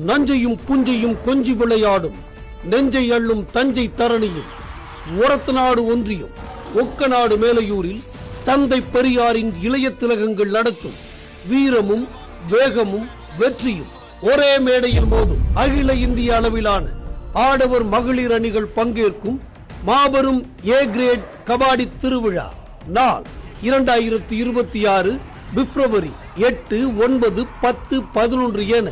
நஞ்சையும் புஞ்சையும் கொஞ்சி விளையாடும் நெஞ்சை அள்ளும் தஞ்சை தரணியில் ஒரத்தநாடு ஒன்றியம் ஒக்கநாடு மேலையூரில் தந்தை பெரியாரின் இளைய திலகங்கள் நடத்தும் வீரமும் வேகமும் வெற்றியும் ஒரே மேடையில் மோதும் அகில இந்திய அளவிலான ஆடவர் மகளிர் அணிகள் பங்கேற்கும் மாபெரும் ஏ கிரேட் கபாடி திருவிழா நாள் 2026 பிப்ரவரி 8, 9, 10, 11 என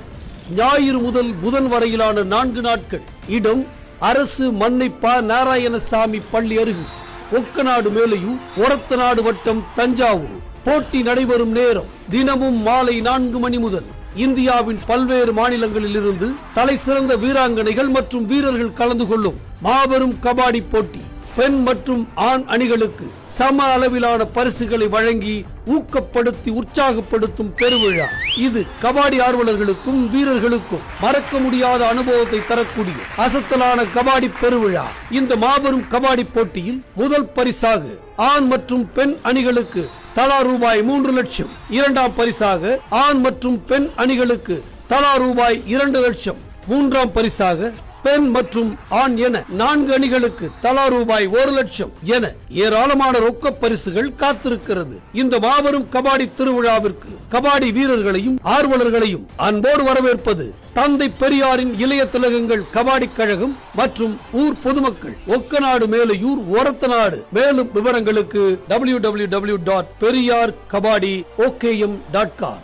ஞாயிறு முதல் புதன் வரையிலான 4 நாட்கள். இடம் அரசு மன்னைப்பா நாராயணசாமி பள்ளி அருகில் ஒக்கநாடு மேலையூர் ஒரத்தநாடு வட்டம் தஞ்சாவூர். போட்டி நடைபெறும் நேரம் தினமும் மாலை 4 மணி முதல். இந்தியாவின் பல்வேறு மாநிலங்களில் இருந்து தலை சிறந்த வீராங்கனைகள் மற்றும் வீரர்கள் கலந்து கொள்ளும் மாபெரும் கபாடி போட்டி. பெண் மற்றும் ஆண் அணிகளுக்கு சம அளவிலான பரிசுகளை வழங்கி ஊக்கப்படுத்தி உற்சாகப்படுத்தும் பெருவிழா இது. கபாடி ஆர்வலர்களுக்கும் வீரர்களுக்கும் மறக்க முடியாத அனுபவத்தை தரக்கூடிய அசத்தலான கபாடி பெருவிழா. இந்த மாபெரும் கபாடி போட்டியில் முதல் பரிசாக ஆண் மற்றும் பெண் அணிகளுக்கு தலா ரூபாய் 3 லட்சம், இரண்டாம் பரிசாக ஆண் மற்றும் பெண் அணிகளுக்கு தலா ரூபாய் 2 லட்சம், மூன்றாம் பரிசாக பெண் மற்றும் ஆண் என 4 அணிகளுக்கு தலா ரூபாய் 1 லட்சம் என ஏராளமான ரொக்க பரிசுகள் காத்திருக்கிறது. இந்த மாபெரும் கபாடி திருவிழாவிற்கு கபாடி வீரர்களையும் ஆர்வலர்களையும் அன்போடு வரவேற்பது தந்தை பெரியாரின் இளைய திலகங்கள் கபாடி கழகம் மற்றும் ஊர் பொதுமக்கள். ஒக்கநாடு மேலையூர் ஒரத்தநாடு. மேலும் விவரங்களுக்கு www.periyarkabadi.com.